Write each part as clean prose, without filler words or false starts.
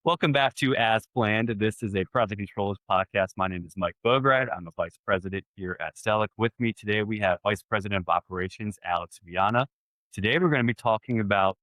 Welcome back to As Planned. This is a Project Controls podcast. My name is Mike Bograd. I'm a vice president here at Stelic. With me today, we have Vice President of Operations, Alex Viana. Today, we're going to be talking about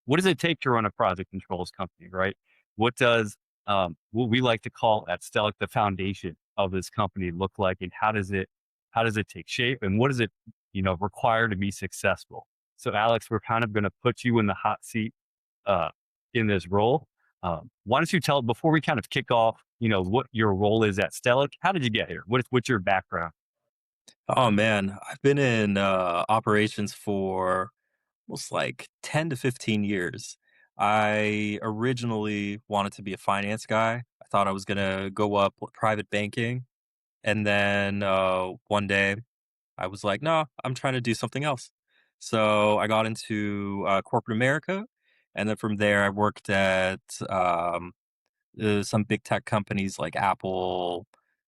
what does it take to run a project controls company, right? What does what we like to call at Stelic the foundation of this company look like, and how does it take shape, and what does it require to be successful? So, Alex, we're kind of going to put you in the hot seat uh, in this role. Why don't you tell before we kind of kick off, what your role is at Stelic? How did you get here? What's your background? Oh man, I've been in operations for almost like 10 to 15 years. I originally wanted to be a finance guy. I thought I was going to go up with private banking. And then one day I was like, no, I'm trying to do something else. So I got into corporate America. And then from there, I worked at some big tech companies like Apple,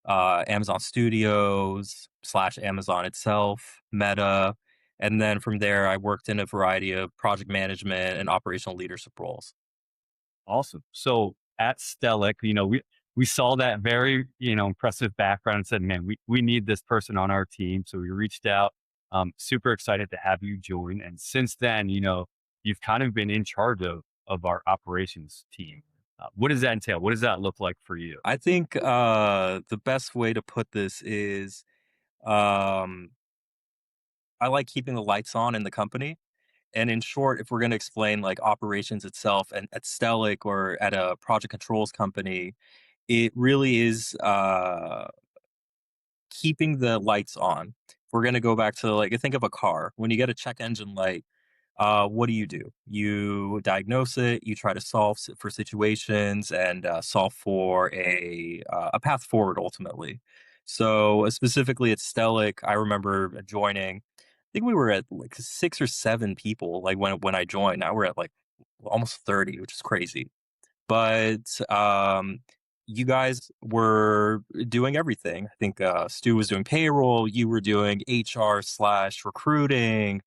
Amazon Studios slash Amazon itself, Meta. And then from there, I worked in a variety of project management and operational leadership roles. Awesome. So at Stelic, we saw that very impressive background and said, man, we need this person on our team. So we reached out. Super excited to have you join. And since then, you've kind of been in charge of our operations team. What does that entail? What does that look like for you? I think the best way to put this is um, I like keeping the lights on in the company. And in short, if we're going to explain like operations itself and at Stelic or at a project controls company, it really is keeping the lights on. If we're going to go back to like, think of a car. When you get a check engine light, what do? You diagnose it, you try to solve for situations and solve for a path forward ultimately. So specifically at Stelic, I remember joining. I think we were at like 6 or 7 people like when I joined. Now we're at like almost 30, which is crazy. But you guys were doing everything. I think Stu was doing payroll. You were doing HR slash recruiting.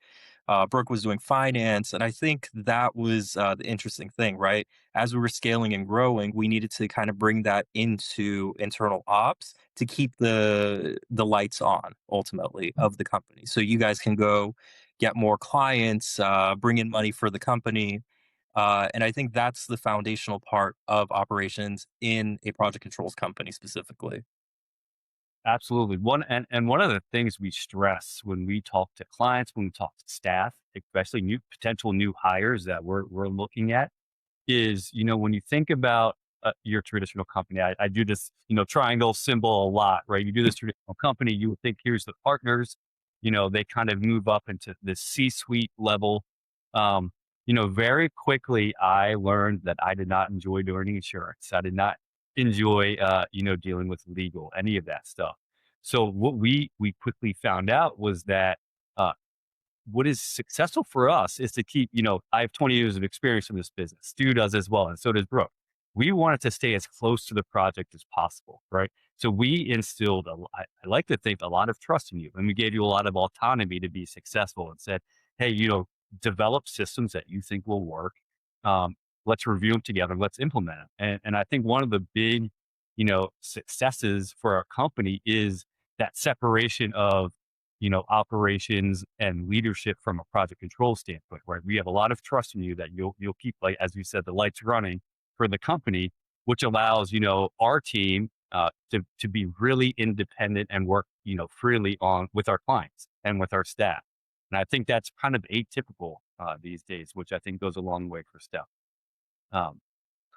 Brooke was doing finance. And I think that was the interesting thing, right? As we were scaling and growing, we needed to kind of bring that into internal ops to keep the lights on ultimately of the company. So you guys can go get more clients, bring in money for the company, and I think that's the foundational part of operations in a project controls company specifically. Absolutely. And one of the things we stress when we talk to clients, when we talk to staff, especially new potential new hires that we're looking at, is when you think about your traditional company. I do this triangle symbol a lot, right? You do this traditional company, you would think here's the partners, they kind of move up into the C-suite level. Very quickly I learned that I did not enjoy doing insurance. I did not enjoy dealing with legal, any of that stuff. So what we quickly found out was that uh, what is successful for us is to keep, I have 20 years of experience in this business. Stu does as well, and so does Brooke. We wanted to stay as close to the project as possible, right? So we instilled, I like to think, a lot of trust in you, and we gave you a lot of autonomy to be successful and said, hey, develop systems that you think will work. Um, let's review them together. Let's implement them. And I think one of the big, successes for our company is that separation of operations and leadership from a project control standpoint, right? We have a lot of trust in you that you'll keep, like as you said, the lights running for the company, which allows our team to be really independent and work freely on with our clients and with our staff. And I think that's kind of atypical these days, which I think goes a long way for staff. Um,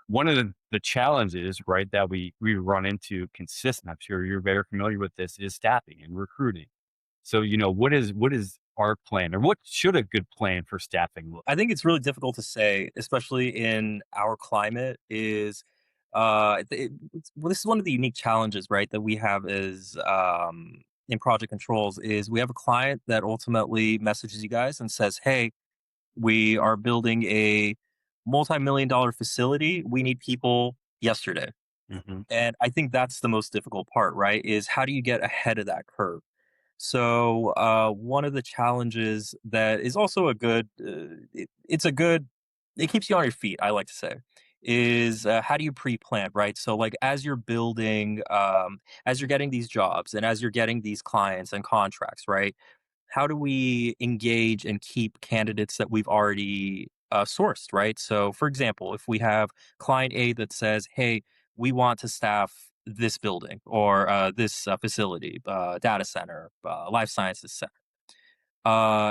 One of the challenges, right, that we run into consistent, I'm sure you're very familiar with this, is staffing and recruiting. So, what is our plan, or what should a good plan for staffing look? I think it's really difficult to say, especially in our climate. Is well, this is one of the unique challenges, right, that we have is in project controls. Is we have a client that ultimately messages you guys and says, "Hey, we are building a multi-million-dollar facility. We need people yesterday." Hmm. And I think that's the most difficult part, right? Is how do you get ahead of that curve? So one of the challenges that is also a good, it's a good, it keeps you on your feet. I like to say, is how do you pre-plan, right? So like as you're building, as you're getting these jobs and as you're getting these clients and contracts, right? How do we engage and keep candidates that we've already sourced, right? So, for example, if we have client A that says, "Hey, we want to staff this building or this facility, data center, life sciences center,"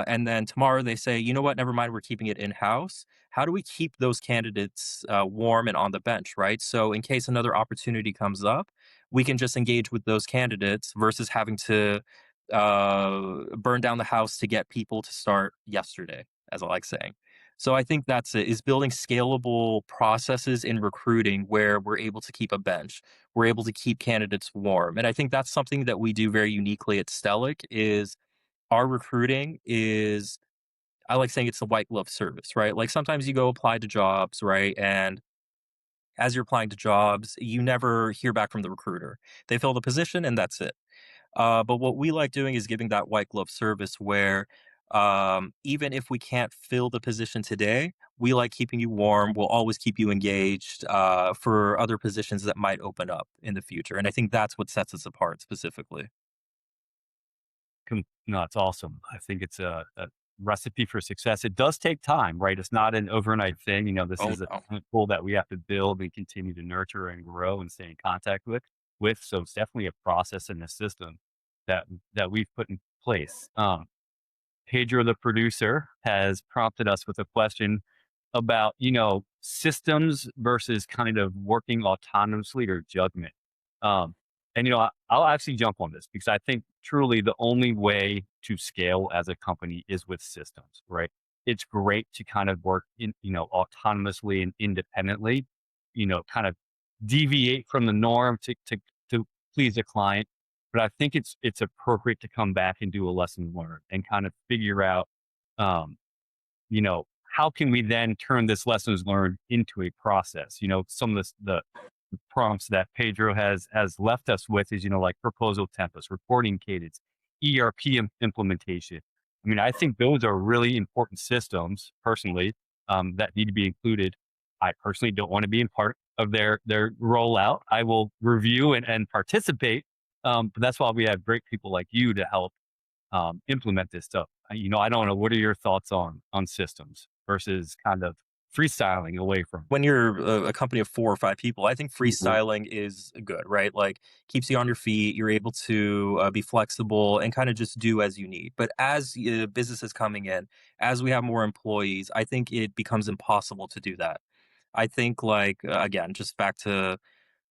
and then tomorrow they say, "You know what? Never mind. We're keeping it in house." How do we keep those candidates warm and on the bench, right? So, in case another opportunity comes up, we can just engage with those candidates versus having to burn down the house to get people to start yesterday, as I like saying. So, I think that's it: is building scalable processes in recruiting where we're able to keep a bench, we're able to keep candidates warm, and I think that's something that we do very uniquely at Stelic. Is our recruiting is, I like saying, it's a white glove service, right? Like sometimes you go apply to jobs, right? And as you're applying to jobs, you never hear back from the recruiter. They fill the position and that's it. But what we like doing is giving that white glove service where even if we can't fill the position today, we like keeping you warm. We'll always keep you engaged for other positions that might open up in the future. And I think that's what sets us apart specifically. No, it's awesome. I think it's a recipe for success. It does take time, right? It's not an overnight thing. This Oh is a no. tool that we have to build and continue to nurture and grow and stay in contact with. So it's definitely a process and a system that we've put in place. Pedro, the producer, has prompted us with a question about, systems versus kind of working autonomously or judgment. Um, and, I'll actually jump on this because I think truly the only way to scale as a company is with systems, right? It's great to kind of work autonomously and independently, kind of deviate from the norm to please a client. But I think it's appropriate to come back and do a lesson learned and kind of figure out, um, how can we then turn this lessons learned into a process? Some of the prompts that Pedro has left us with is, like proposal templates, reporting cadence, ERP implementation. I mean, I think those are really important systems personally, that need to be included. I personally don't want to be in part of their rollout. I will review and participate, but that's why we have great people like you to help implement this stuff. I don't know. What are your thoughts on systems versus kind of freestyling away from? When you're a company of 4 or 5 people, I think Mhm. freestyling is good, right? Like, keeps you on your feet, you're able to, be flexible and kinda just do as you need. But as, business is coming in, as we have more employees, I think it becomes impossible to do that. I think, like, again, just back to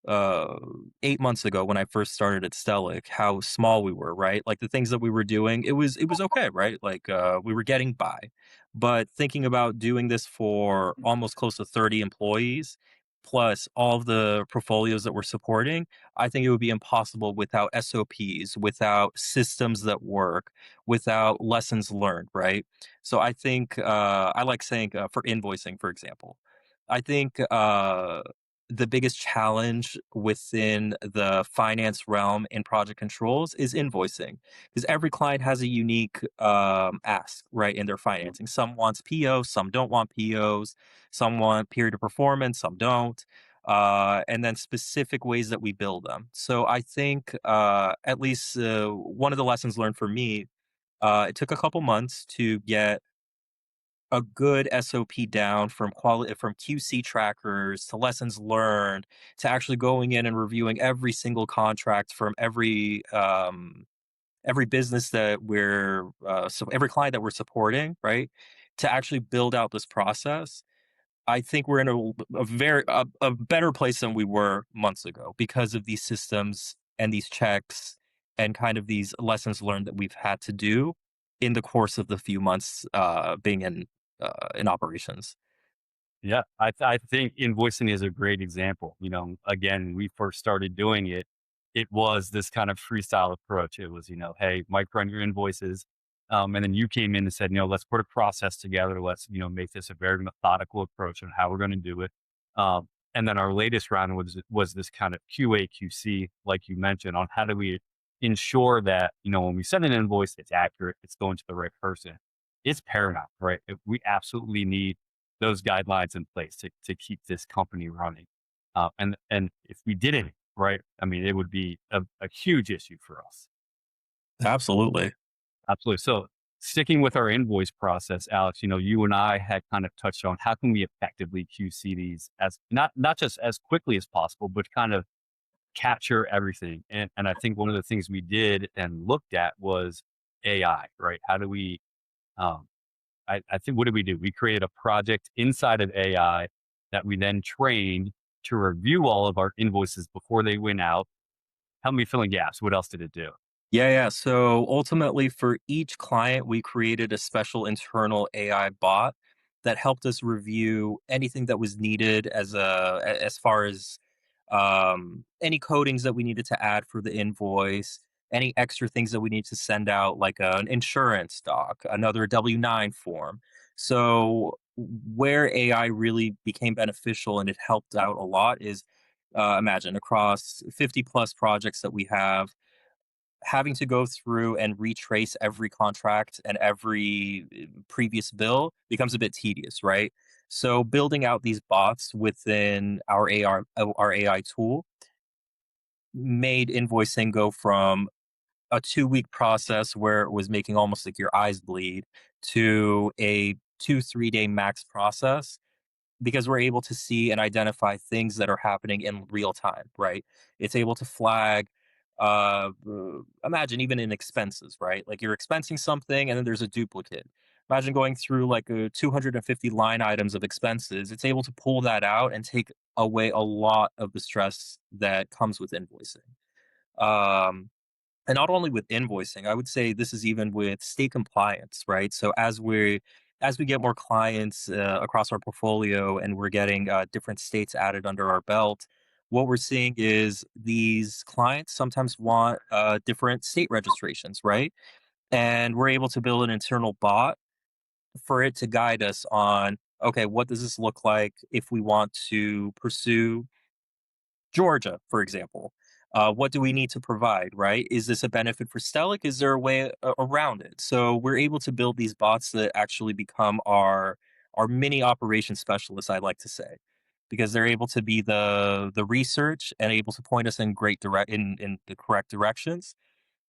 uh 8 months ago when I first started at Stelic, how small we were, right? Like the things that we were doing, it was okay, right? Like we were getting by. But thinking about doing this for almost close to 30 employees, plus all of the portfolios that we're supporting, I think it would be impossible without SOPs, without systems that work, without lessons learned, right? So I think I like saying for invoicing, for example. I think the biggest challenge within the finance realm in project controls is invoicing because every client has a unique ask, right, in their financing. Some wants POs, some don't want POs, some want period of performance, some don't, and then specific ways that we build them. So I think at least one of the lessons learned for me, it took a couple months to get a good SOP down from quality, from QC trackers to lessons learned to actually going in and reviewing every single contract from every business that we're so every client that we're supporting, right? To actually build out this process, I think we're in a better place than we were months ago because of these systems and these checks and kind of these lessons learned that we've had to do in the course of the few months being in operations. Yeah, I think invoicing is a great example. Again, when we first started doing it, it was this kind of freestyle approach. It was, hey, Mike, run your invoices. And then you came in and said, let's put a process together. Let's, make this a very methodical approach on how we're going to do it. And then our latest round was this kind of QA/QC, like you mentioned, on how do we ensure that, when we send an invoice, it's accurate, it's going to the right person. It's paramount, right? We absolutely need those guidelines in place to keep this company running. And if we didn't, right, I mean, it would be a huge issue for us. Absolutely. Absolutely. So sticking with our invoice process, Alex, you and I had kind of touched on how can we effectively QC these as not just as quickly as possible, but kind of capture everything. And I think one of the things we did and looked at was AI, right? How do we um I think what did we do? We created a project inside of AI that we then trained to review all of our invoices before they went out. Help me fill in gaps. What else did it do? Yeah, yeah. So ultimately, for each client, we created a special internal AI bot that helped us review anything that was needed as far as any codings that we needed to add for the invoice, any extra things that we need to send out, like an insurance doc, another W-9 form. So where AI really became beneficial and it helped out a lot is imagine across 50 plus projects that we have having to go through and retrace every contract and every previous bill becomes a bit tedious, right? So building out these bots within our AI tool made invoicing go from a 2 week process where it was making almost like your eyes bleed to a 2 3 day max process because we're able to see and identify things that are happening in real time, right? It's able to flag, imagine even in expenses, right? Like you're expensing something and then there's a duplicate. Imagine going through like 250 line items of expenses. It's able to pull that out and take away a lot of the stress that comes with invoicing. Um, and not only with invoicing, I would say this is even with state compliance, right? So as we get more clients across our portfolio and we're getting different states added under our belt, what we're seeing is these clients sometimes want different state registrations, right? And we're able to build an internal bot for it to guide us on, okay, what does this look like if we want to pursue Georgia, for example. What do we need to provide, right? Is this a benefit for Stelic? Is there a way around it? So we're able to build these bots that actually become our mini operation specialists, I like to say, because they're able to be the research and able to point us in in the correct directions,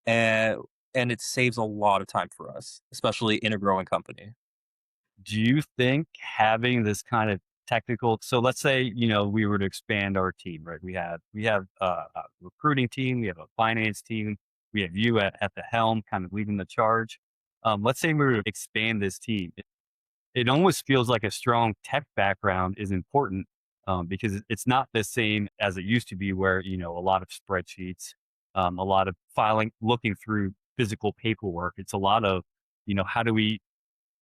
and and it saves a lot of time for us, especially in a growing company. Do you think having this kind of technical, so let's say, we were to expand our team, right? We have a recruiting team, we have a finance team, we have you at the helm kind of leading the charge. Let's say we were to expand this team. It almost feels like a strong tech background is important, because it's not the same as it used to be where, a lot of spreadsheets, a lot of filing, looking through physical paperwork. It's a lot of, how do we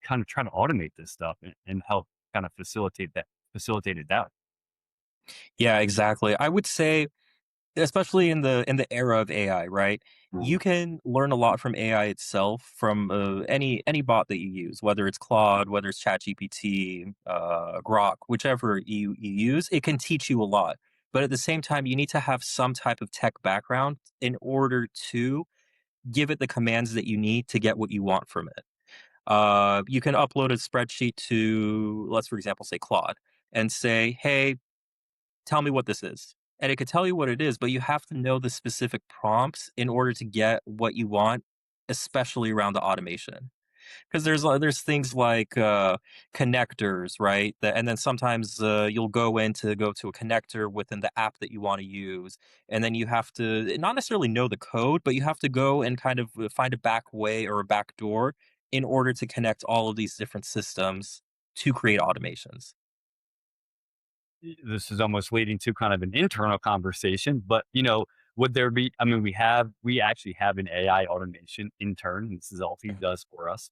kind of try to automate this stuff and help kind of facilitate it out. Yeah, exactly. I would say especially in the era of AI, right? You can learn a lot from AI itself, from any bot that you use, whether it's Claude, whether it's ChatGPT, Grok, whichever you use. It can teach you a lot, but at the same time, you need to have some type of tech background in order to give it the commands that you need to get what you want from it. You can upload a spreadsheet to, let's for example, say Claude, and say, "Hey, tell me what this is." And it could tell you what it is, but you have to know the specific prompts in order to get what you want, especially around the automation. Because there's things like connectors, right? And then sometimes you'll go to a connector within the app that you want to use, and then you have to not necessarily know the code, but you have to go and kind of find a back way or a back door in order to connect all of these different systems to create automations. This is almost leading to kind of an internal conversation, but would there be, I mean, we actually have an AI automation intern. This is all he does for us.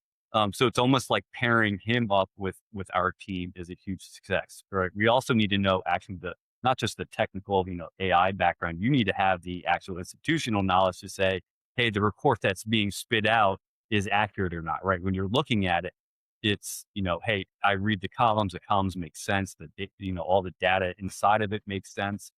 So it's almost like pairing him up with our team is a huge success, right? We also need to know actually the not just the technical, AI background. You need to have the actual institutional knowledge to say, hey, the report that's being spit out is accurate or not, right? When you're looking at it, it's, hey, I read the columns make sense, all the data inside of it makes sense.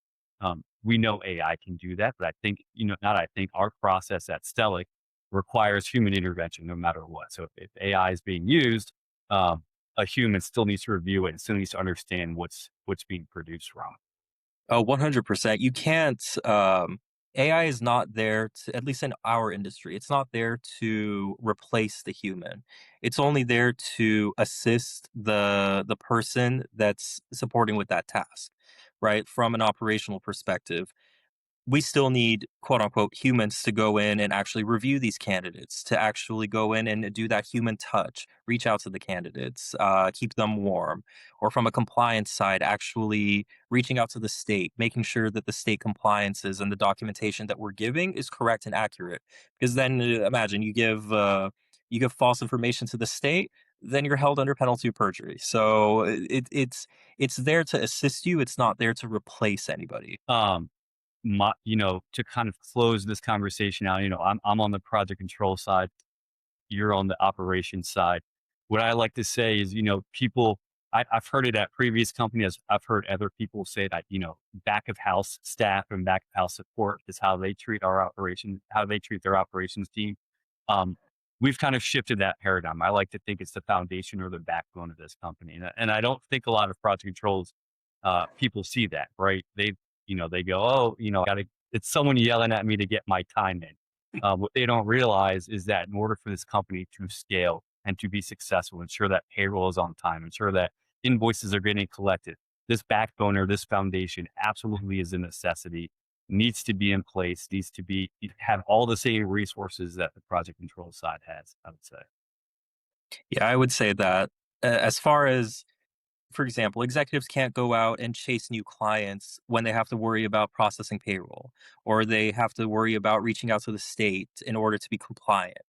We know AI can do that, but I think, not I think our process at Stelic requires human intervention no matter what. So if AI is being used, a human still needs to review it and still needs to understand what's being produced wrong. Oh, 100%. You can't, AI is not there to, at least in our industry, it's not there to replace the human. It's only there to assist the person that's supporting with that task, right? From an operational perspective, we still need quote unquote humans to go in and actually review these candidates, to actually go in and do that human touch, reach out to the candidates, keep them warm, or from a compliance side, actually reaching out to the state, making sure that the state compliances and the documentation that we're giving is correct and accurate. Because then imagine you give false information to the state, then you're held under penalty of perjury. So it's there to assist you. It's not there to replace anybody. Um, to kind of close this conversation out, I'm on the project control side, you're on the operations side. What I like to say is, I've heard it at previous companies. I've heard other people say that, back of house staff and back of house support is how they treat our operation, how they treat their operations team. Um, we've kind of shifted that paradigm. I like to think it's the foundation or the backbone of this company. And I don't think a lot of project controls people see that, right? They go, oh, it's someone yelling at me to get my time in. What they don't realize is that in order for this company to scale and to be successful, ensure that payroll is on time, ensure that invoices are getting collected, this backbone or this foundation absolutely is a necessity, needs to be in place, needs to be have all the same resources that the project control side has, I would say. Yeah, I would say that as far as, for example, executives can't go out and chase new clients when they have to worry about processing payroll, or they have to worry about reaching out to the state in order to be compliant.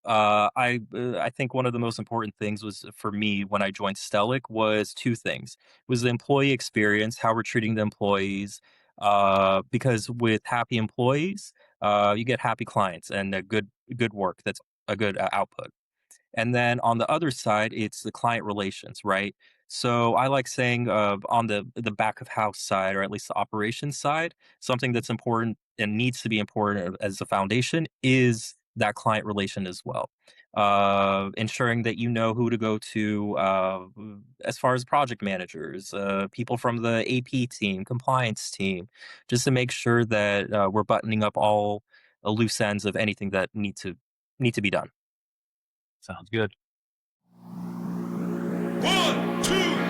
I think one of the most important things was for me when I joined Stelic was two things: was the employee experience, how we're treating the employees. Because with happy employees, you get happy clients and a good work that's a good output. And then on the other side, it's the client relations, right? So I like saying on the back of house side, or at least the operations side, something that's important and needs to be important as a foundation is that client relation as well. Ensuring that you know who to go to as far as project managers, people from the AP team, compliance team, just to make sure that we're buttoning up all loose ends of anything that need to be done. Sounds good. One, two,